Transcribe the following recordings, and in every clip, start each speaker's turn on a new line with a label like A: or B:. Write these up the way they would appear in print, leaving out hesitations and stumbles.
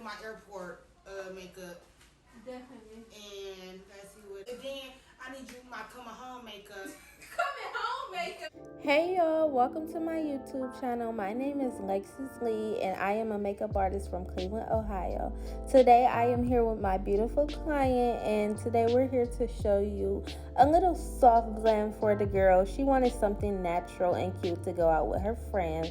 A: do my airport makeup.
B: Definitely.
A: And let's see what. And then I need you my coming home makeup.
B: Coming home makeup.
C: Hey y'all, welcome to my YouTube channel. My name is Lexis Lee and I am a makeup artist from Cleveland, Ohio. Today I am here with my beautiful client and today we're here to show you a little soft glam for the girl. She wanted something natural and cute to go out with her friends.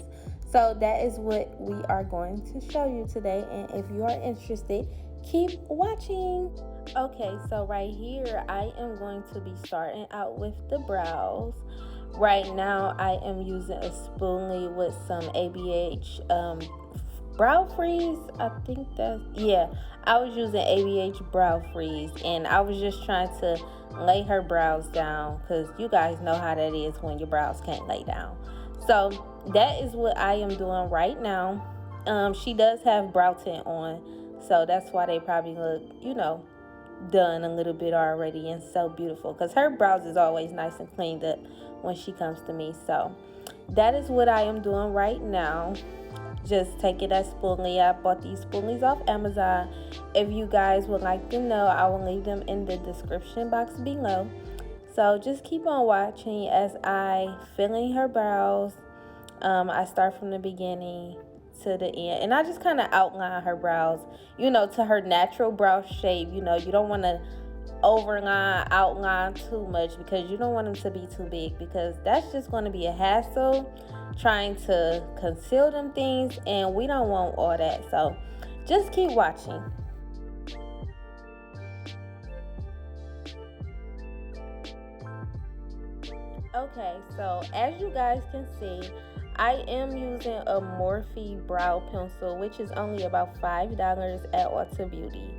C: So that is what we are going to show you today, and if you are interested, keep watching. Okay, so right here I am going to be starting out with the brows. Right now I am using a spoolie with some ABH brow freeze. I think that's, yeah, I was using ABH brow freeze and I was just trying to lay her brows down because you guys know how that is when your brows can't lay down. So that is what I am doing right now. She does have brow tint on, so that's why they probably look, you know, done a little bit already and so beautiful, because her brows is always nice and cleaned up when she comes to me. So that is what I am doing right now. Just take it as spoolie. I bought these spoolies off Amazon. If you guys would like to know, I will leave them in the description box below. So just keep on watching as I fill in her brows. I start from the beginning to the end, and I just kind of outline her brows, you know, to her natural brow shape. You know, you don't want to outline too much because you don't want them to be too big, because that's just going to be a hassle trying to conceal them things, and we don't want all that. So just keep watching. Okay, so as you guys can see, I am using a Morphe brow pencil, which is only about $5 at Ulta Beauty.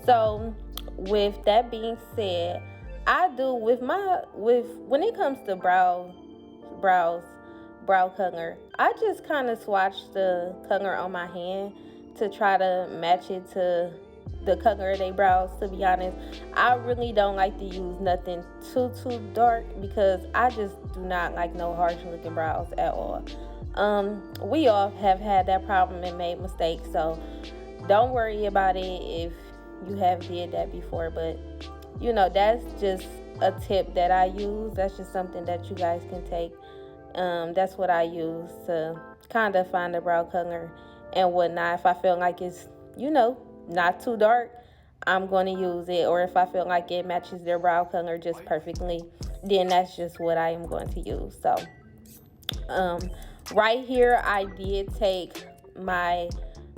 C: So with that being said, I do when it comes to brow color, I just kind of swatch the color on my hand to try to match it to the color of their brows. To be honest, I really don't like to use nothing too dark because I just do not like no harsh looking brows at all. We all have had that problem and made mistakes, so don't worry about it if you have did that before. But you know, that's just a tip that I use. That's just something that you guys can take. That's what I use to kind of find the brow color and whatnot. If I feel like it's, you know, not too dark, I'm going to use it. Or if I feel like it matches their brow color just perfectly, then that's just what I am going to use. So right here I did take my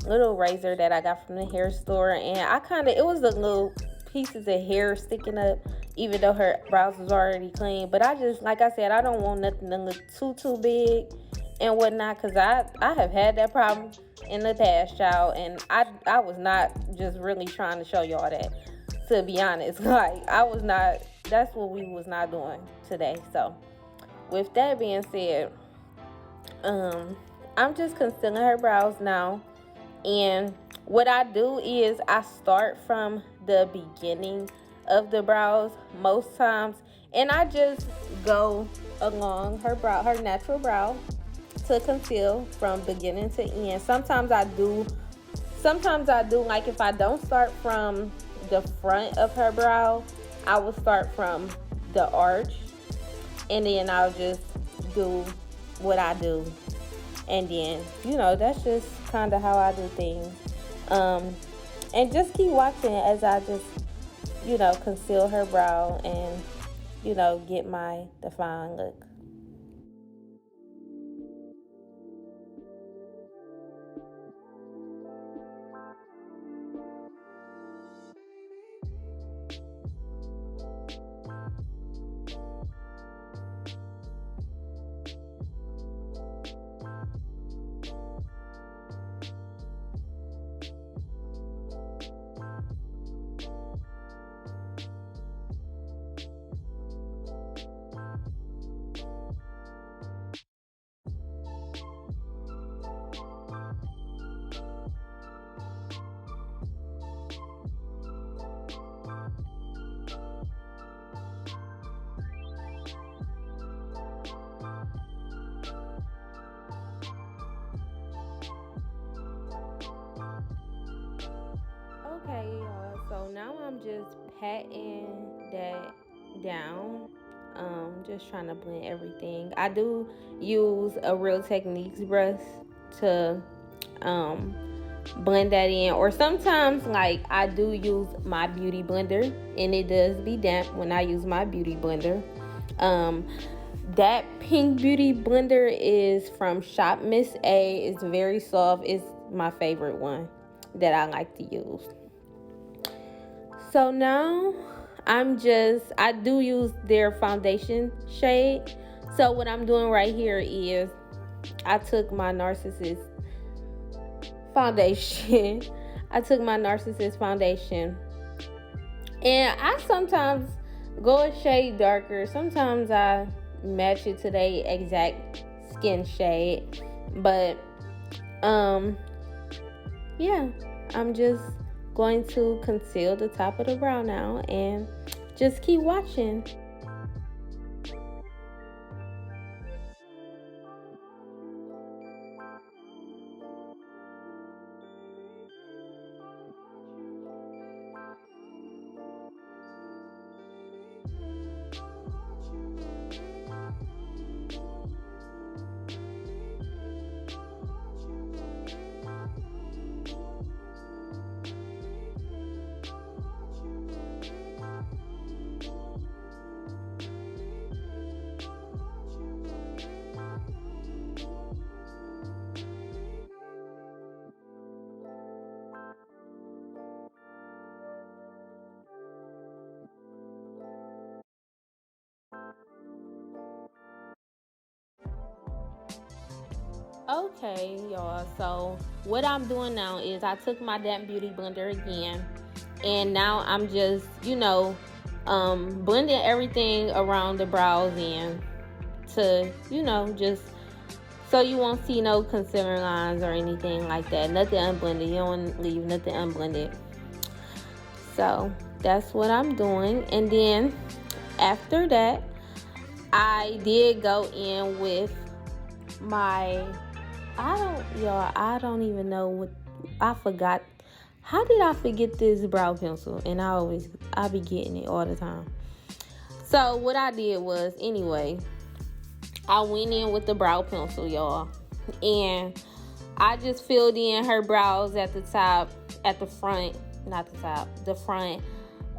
C: little razor that I got from the hair store, and it was the little pieces of hair sticking up even though her brows was already clean. But I just, like I said, I don't want nothing to look too big and whatnot, because I have had that problem in the past, child, and I was not just really trying to show y'all that, to be honest. Like, that's what we was not doing today. So with that being said, I'm just concealing her brows now. And what I do is I start from the beginning of the brows most times, and I just go along her natural brow to conceal from beginning to end. Sometimes I do like, if I don't start from the front of her brow, I will start from the arch, and then I'll just do what I do. And then, you know, that's just kind of how I do things. And just keep watching as I just, you know, conceal her brow and, you know, get my defined look. patting that down. Just trying to blend everything. I do use a Real Techniques brush to um blend that in, or sometimes like I do use my beauty blender, and it does be damp when I use my beauty blender. um that pink beauty blender is from Shop Miss A. It's very soft. It's my favorite one that I like to use. So now I do use their foundation shade. So what I'm doing right here is I took my Narcissist foundation. I took my Narcissist foundation, and I sometimes go a shade darker. Sometimes I match it to their exact skin shade. But yeah, I'm just going to conceal the top of the brow now and just keep watching. Okay, y'all. So what I'm doing now is I took my damp beauty blender again, and now I'm just, blending everything around the brows in to, just so you won't see no concealer lines or anything like that. Nothing unblended. You don't want to leave nothing unblended. So that's what I'm doing. And then after that, I did go in with my, I don't even know what, I forgot. How did I forget this brow pencil? And I be getting it all the time. So what I did was, anyway, I went in with the brow pencil, y'all. And I just filled in her brows at the top, at the front, not the top, the front,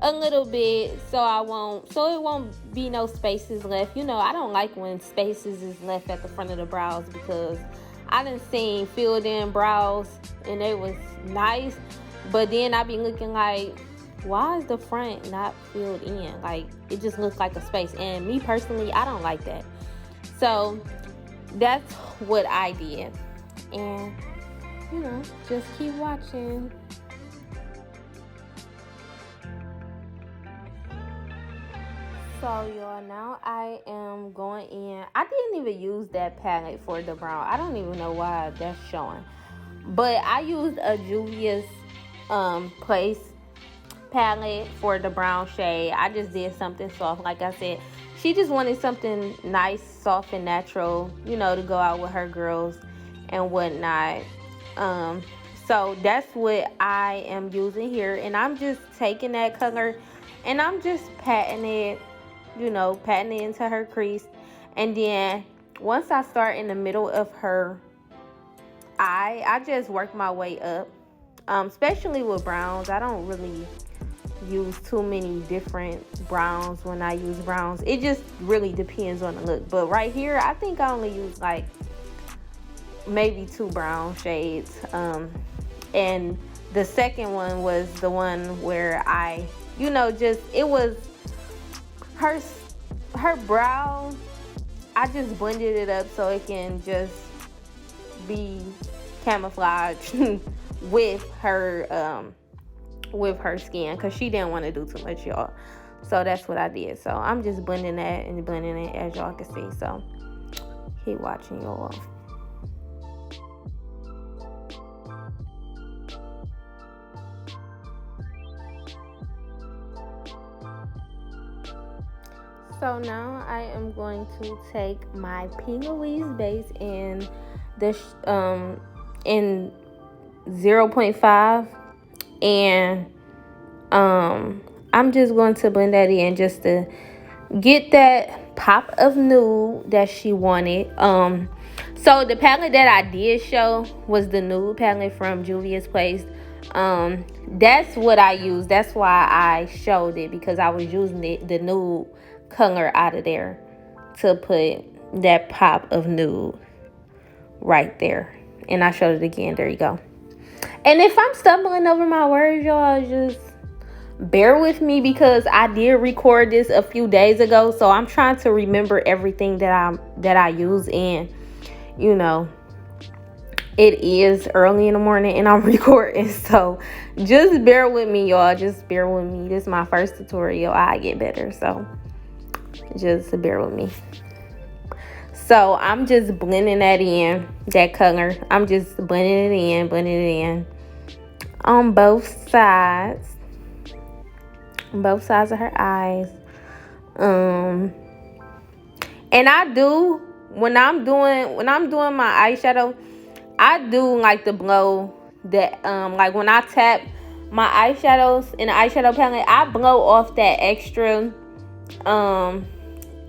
C: a little bit, so it won't be no spaces left. I don't like when spaces is left at the front of the brows, because I done seen filled in brows and they was nice, but then I be looking like, why is the front not filled in? Like, it just looks like a space, and me personally, I don't like that. So that's what I did, and just keep watching. So y'all, now I am going in. I didn't even use that palette for the brown. I don't even know why that's showing. But I used a Juvia's Place palette for the brown shade. I just did something soft. Like I said, she just wanted something nice, soft, and natural, to go out with her girls and whatnot. So that's what I am using here. And I'm just taking that color and I'm just patting it into her crease. And then once I start in the middle of her eye, I just work my way up. Especially with browns, I don't really use too many different browns when I use browns. It just really depends on the look. But right here, I think I only use like maybe 2 brown shades. And the second one was the one where I, it was her brow. I just blended it up so it can just be camouflage with her skin, because she didn't want to do too much, y'all. So that's what I did. So I'm just blending that and blending it, as y'all can see. So keep watching, y'all. So now I am going to take my P. Louise base in this in 0.5, and I'm just going to blend that in just to get that pop of nude that she wanted. So the palette that I did show was the nude palette from Juvia's Place. That's what I used. That's why I showed it, because I was using the nude color out of there to put that pop of nude right there. And I showed it again. There you go. And if I'm stumbling over my words, y'all, just bear with me, because I did record this a few days ago, so I'm trying to remember everything that I use. And you know, it is early in the morning and I'm recording, so just bear with me, y'all. Just bear with me. This is my first tutorial. I get better, so just bear with me. So I'm just blending that in, that color. I'm just blending it in on both sides of her eyes. And I do, when I'm doing my eyeshadow, I do like to blow that, like when I tap my eyeshadows in the eyeshadow palette, I blow off that extra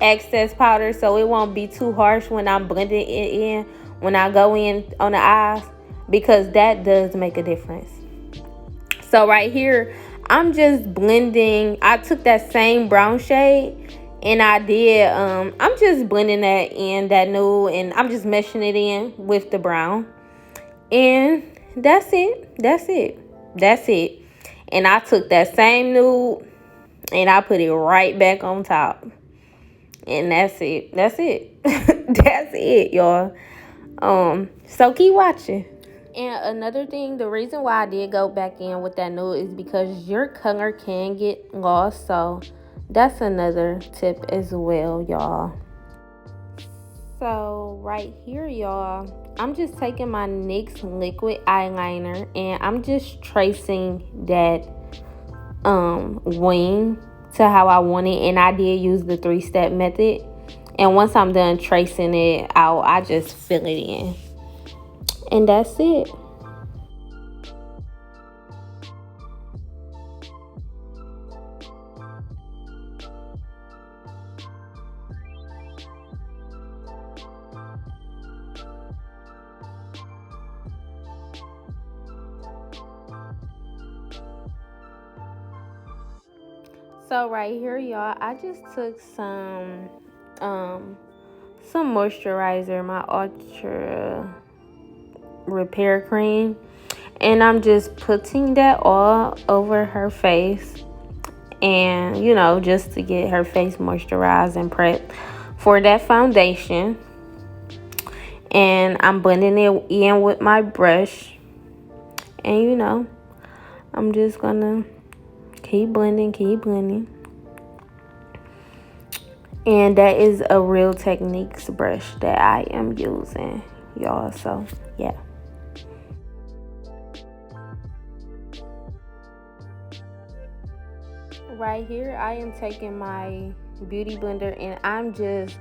C: excess powder, so it won't be too harsh when I'm blending it in, when I go in on the eyes, because that does make a difference. So right here, I'm just blending. I took that same brown shade and I did, I'm just blending that in, that nude, and I'm just meshing it in with the brown. And that's it. And I took that same nude and I put it right back on top. And that's it. That's it, y'all. So keep watching. And another thing, the reason why I did go back in with that nude is because your color can get lost. So that's another tip as well, y'all. So right here, y'all, I'm just taking my NYX liquid eyeliner and I'm just tracing that wing to how I want it. And I did use the 3-step method. And once I'm done tracing it out, I just fill it in. And that's it. So right here, y'all, I just took some moisturizer, my Ultra Repair Cream, and I'm just putting that all over her face, and you know, just to get her face moisturized and prepped for that foundation. And I'm blending it in with my brush, and you know, I'm just gonna keep blending. And that is a Real Techniques brush that I am using, y'all. So yeah. Right here, I am taking my beauty blender and I'm just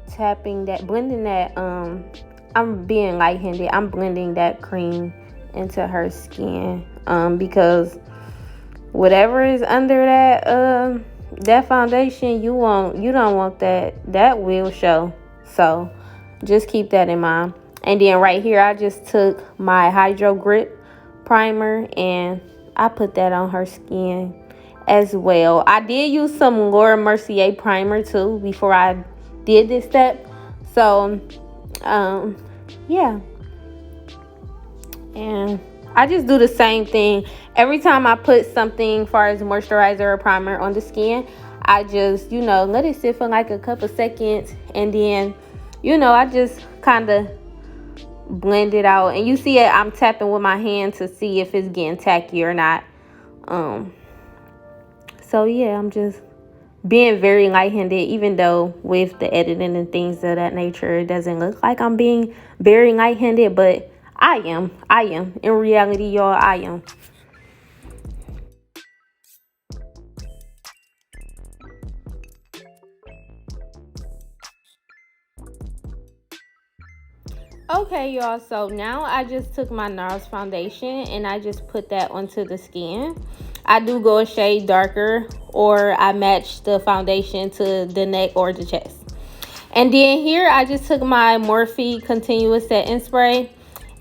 C: tapping that, blending that, I'm being light-handed. I'm blending that cream into her skin, because whatever is under that foundation, you don't want that will show. So just keep that in mind. And then right here, I just took my Hydro Grip primer and I put that on her skin as well. I did use some Laura Mercier primer too before I did this step. So yeah. And I just do the same thing every time I put something far as moisturizer or primer on the skin. I just, let it sit for like a couple seconds, and then, I just kind of blend it out. And you see it, I'm tapping with my hand to see if it's getting tacky or not. So yeah, I'm just being very light-handed, even though with the editing and things of that nature, it doesn't look like I'm being very light-handed, but I am. In reality, y'all, I am. Okay, y'all, so now I just took my NARS foundation and I just put that onto the skin. I do go a shade darker, or I match the foundation to the neck or the chest. And then here I just took my Morphe continuous setting spray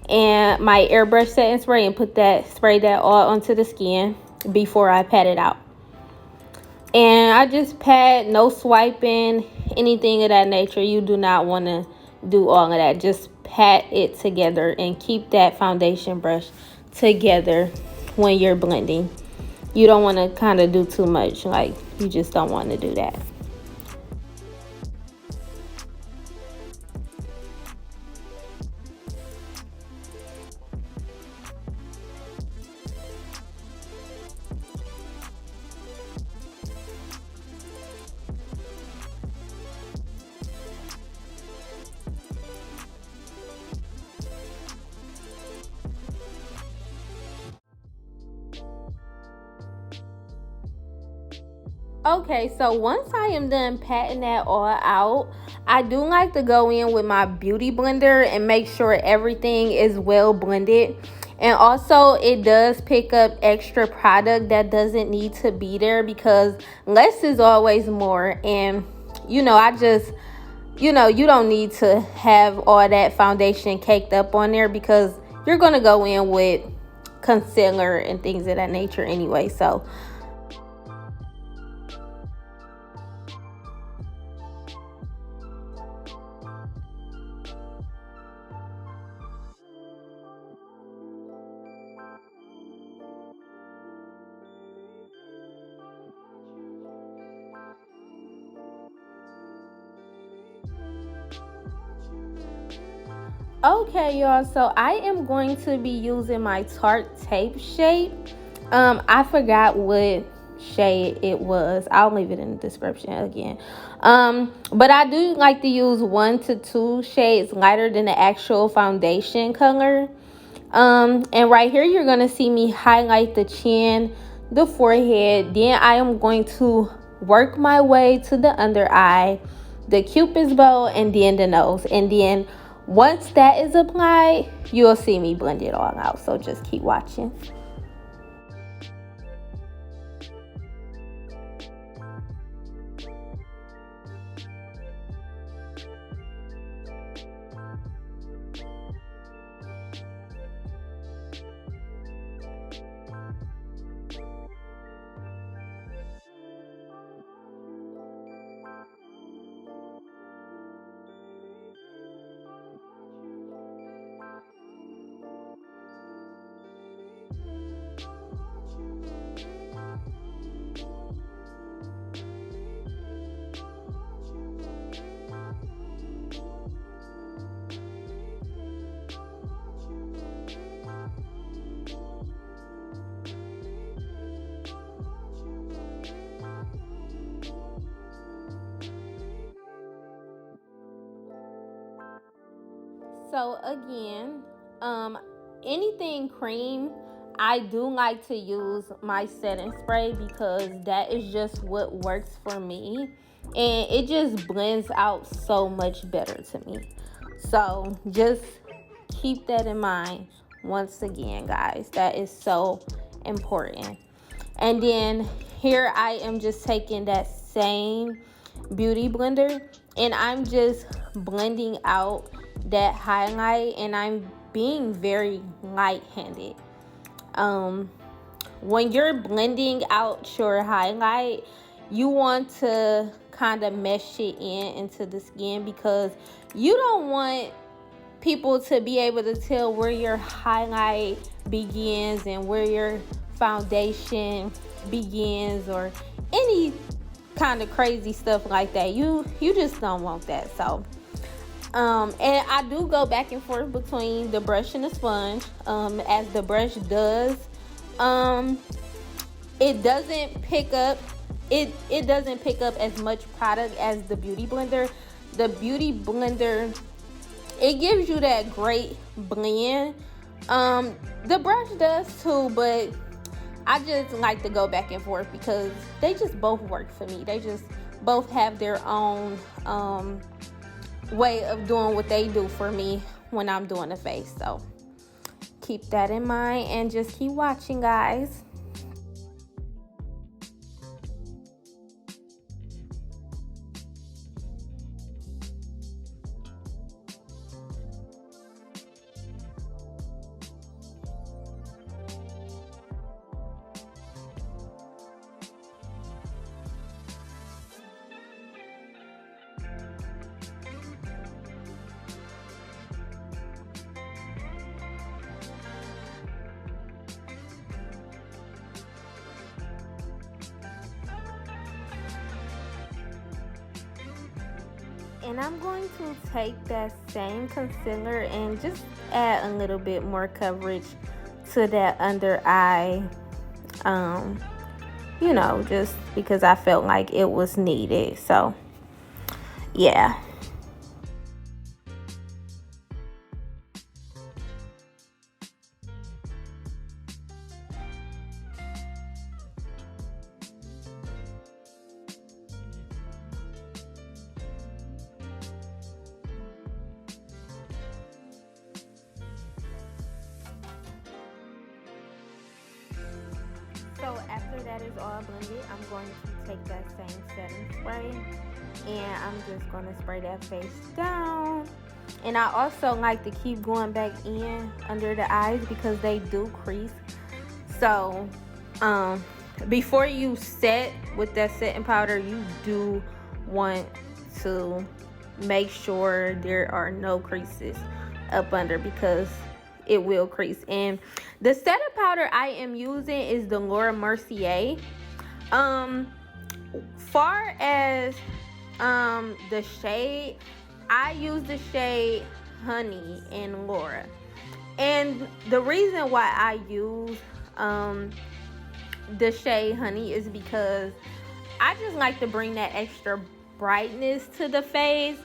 C: and my airbrush setting spray and spray that all onto the skin before I pat it out. And I just pat, no swiping, anything of that nature. You do not want to do all of that. Just pat it together and keep that foundation brush together when you're blending. You don't want to kind of do too much. Like, you just don't want to do that. Okay, so once I am done patting that all out, I do like to go in with my beauty blender and make sure everything is well blended. And also, it does pick up extra product that doesn't need to be there, because less is always more. And you don't need to have all that foundation caked up on there, because you're going to go in with concealer and things of that nature anyway. So okay, y'all, so I am going to be using my Tarte Tape shade. I forgot what shade it was. I'll leave it in the description again. But I do like to use 1 to 2 shades lighter than the actual foundation color. And right here, you're gonna see me highlight the chin, the forehead. Then I am going to work my way to the under eye, the cupid's bow, and then the nose. And then once that is applied, you'll see me blend it all out. So just keep watching. So again, anything cream, I do like to use my setting spray, because that is just what works for me, and it just blends out so much better to me. So just keep that in mind. Once again, guys, that is so important. And then here I am just taking that same beauty blender, and I'm just blending out that highlight, and I'm being very light-handed. When you're blending out your highlight, you want to kind of mesh it into the skin, because you don't want people to be able to tell where your highlight begins and where your foundation begins, or any kind of crazy stuff like that. You just don't want that. So and I do go back and forth between the brush and the sponge. As the brush does, it doesn't pick up as much product as the beauty blender. The beauty blender, it gives you that great blend. The brush does too, but I just like to go back and forth, because they just both work for me. They just both have their own way of doing what they do for me when I'm doing the face. So keep that in mind and just keep watching, guys. and I'm going to take that same concealer and just add a little bit more coverage to that under eye, you know, just because I felt like it was needed. So yeah. So after that is all blended, I'm going to take that same setting spray and I'm just going to spray that face down. And I also like to keep going back in under the eyes because they do crease. So before you set with that setting powder, you do want to make sure there are no creases up under because it will crease. And the setting powder I am using is the Laura Mercier. Far as the shade, I use the shade Honey in Laura. And the reason why I use the shade Honey is because I just like to bring that extra brightness to the face.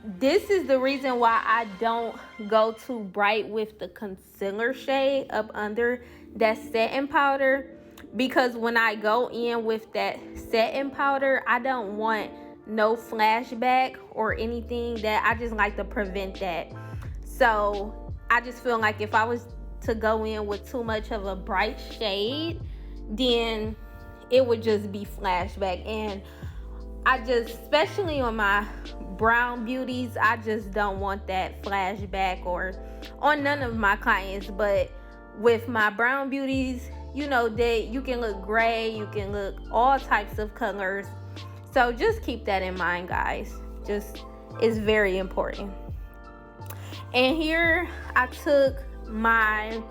C: This is the reason why I don't go too bright with the concealer shade up under that setting powder, because when I go in with that setting powder, I don't want no flashback or anything. That I just like to prevent that. So I just feel like if I was to go in with too much of a bright shade, then it would just be flashback. And I just, especially on my brown beauties, I just don't want that flashback, or on none of my clients. But with my brown beauties, you know that you can look gray, you can look all types of colors. So just keep that in mind, guys. Just, it's very important. And here I took my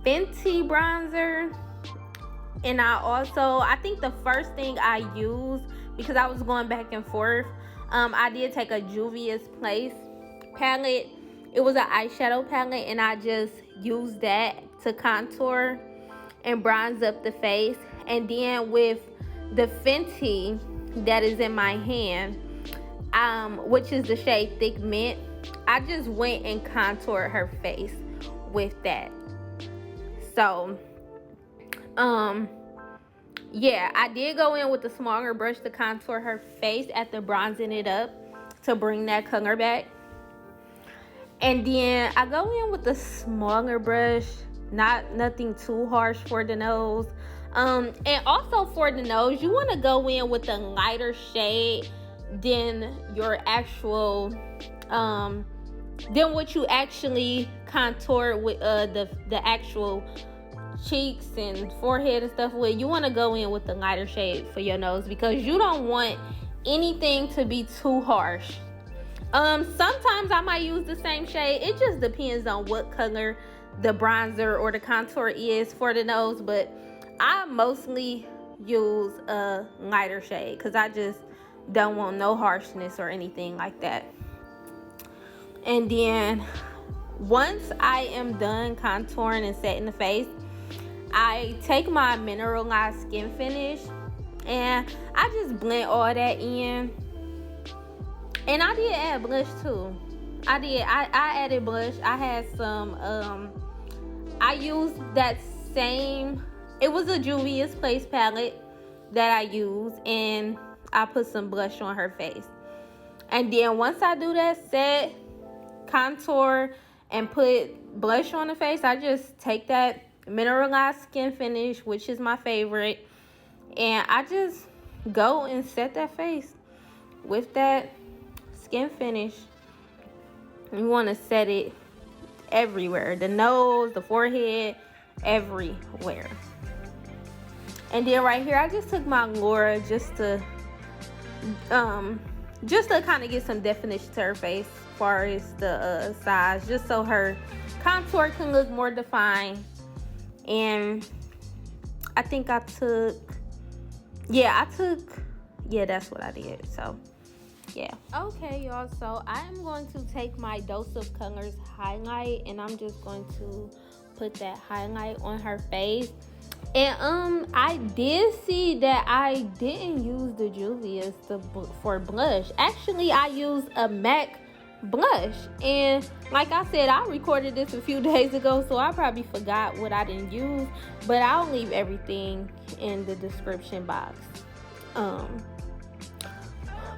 C: Fenty bronzer, and I think the first thing I used, because I was going back and forth, I did take a Juvia's Place palette. It was an eyeshadow palette, and I just used that to contour and bronze up the face. And then with the Fenty that is in my hand, which is the shade Thick Mint, I just went and contoured her face with that. So yeah, I did go in with the smaller brush to contour her face after bronzing it up to bring that color back. And then I go in with the smaller brush, nothing too harsh for the nose. And also for the nose, you want to go in with a lighter shade than your actual, than what you actually contour with the actual cheeks and forehead and stuff with. You want to go in with the lighter shade for your nose because you don't want anything to be too harsh. Sometimes I might use the same shade. It just depends on what color the bronzer or the contour is for the nose, but I mostly use a lighter shade because I just don't want no harshness or anything like that. And then once I am done contouring and setting the face, I take my mineralized skin finish and I just blend all that in. And I did add blush too. I added blush. I had some, I used that same, it was a Juvia's Place palette that I used, and I put some blush on her face. And then once I do that set, contour, and put blush on the face, I just take that mineralized skin finish, which is my favorite, and I just go and set that face with that skin finish. You want to set it everywhere, the nose, the forehead, everywhere. And then right here I just took my Laura just to kind of get some definition to her face as far as the size, just so her contour can look more defined. And I think that's what I did. So yeah. Okay, y'all, so I am going to take my Dose of Colors highlight, and I'm just going to put that highlight on her face. And I did see that I didn't use the Juvia's for blush. Actually, I used a MAC blush, and like I said, I recorded this a few days ago, so I probably forgot what I didn't use, but I'll leave everything in the description box.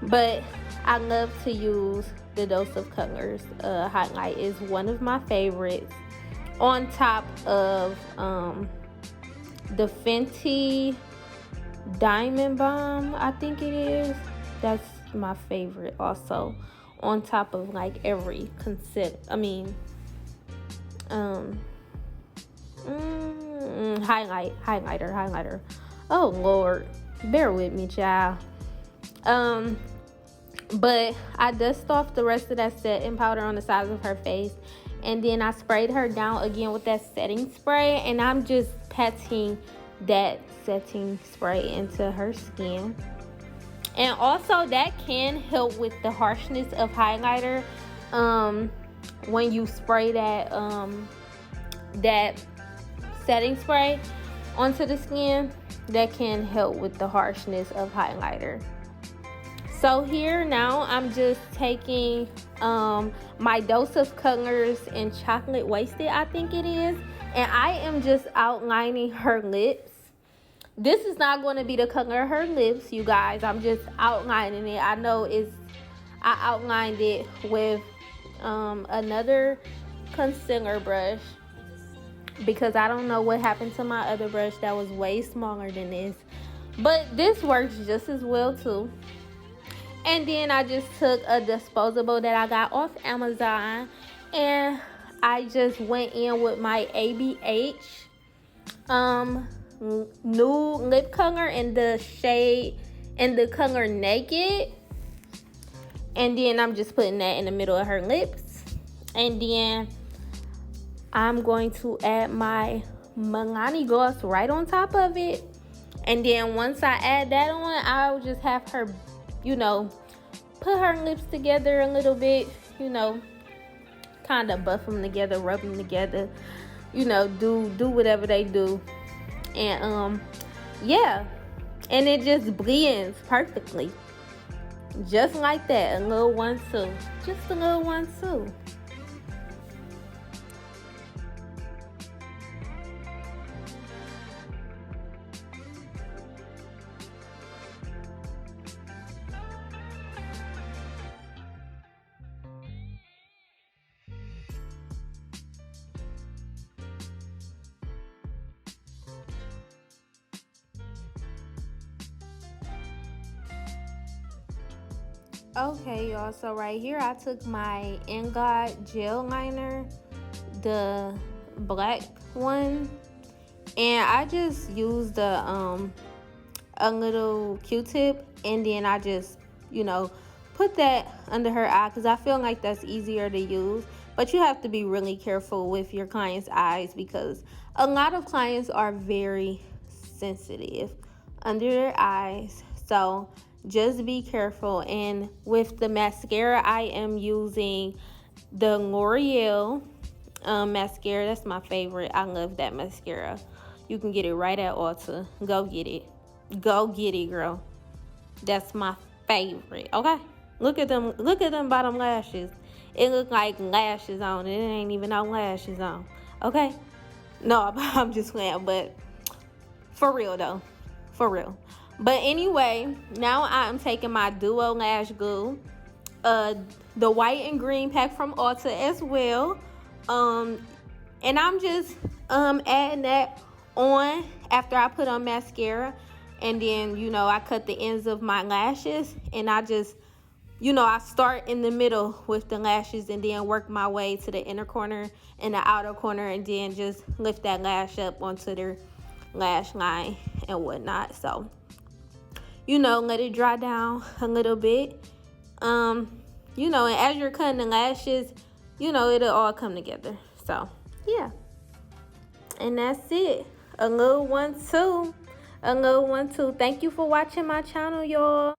C: But I love to use the Dose of Colors highlight. Is one of my favorites, on top of the Fenty Diamond Bomb, I think it is. That's my favorite also, on top of like every highlighter. Oh Lord, bear with me, child. But I dust off the rest of that setting powder on the sides of her face, and then I sprayed her down again with that setting spray, and I'm just patting that setting spray into her skin. And also that can help with the harshness of highlighter. When you spray that setting spray onto the skin, that can help with the harshness of highlighter. So here now I'm just taking my Dose of Colors in Chocolate Wasted, I think it is, and I am just outlining her lips. This is not going to be the color of her lips, you guys. I'm just outlining it. I outlined it with another concealer brush, because I don't know what happened to my other brush that was way smaller than this, but this works just as well too. And then I just took a disposable that I got off Amazon, and I just went in with my ABH new lip color in the color Naked. And then I'm just putting that in the middle of her lips. And then I'm going to add my Milani gloss right on top of it. And then once I add that on, I'll just have her, put her lips together a little bit, kind of buff them together, rub them together, do whatever they do. And yeah, and it just blends perfectly, just like that. A little 1-2, just a little 1-2. Okay, y'all, so right here I took my Ingot gel liner, the black one, and I just used a little Q-tip, and then I just put that under her eye, because I feel like that's easier to use. But you have to be really careful with your clients' eyes, because a lot of clients are very sensitive under their eyes, so just be careful. And with the mascara, I am using the L'Oreal mascara. That's my favorite. I love that mascara. You can get it right at Ulta. Go get it. Go get it, girl. That's my favorite. Okay? Look at them bottom lashes. It look like lashes on. It ain't even no lashes on. Okay? No, I'm just playing, but for real though. For real. But anyway, now I'm taking my Duo Lash Glue, the white and green pack from Ulta as well, and I'm just adding that on after I put on mascara. And then I cut the ends of my lashes, and I just I start in the middle with the lashes, and then work my way to the inner corner and the outer corner, and then just lift that lash up onto their lash line and whatnot. So let it dry down a little bit. And as you're cutting the lashes, it'll all come together. So, yeah. And that's it. A little 1-2. Thank you for watching my channel, y'all.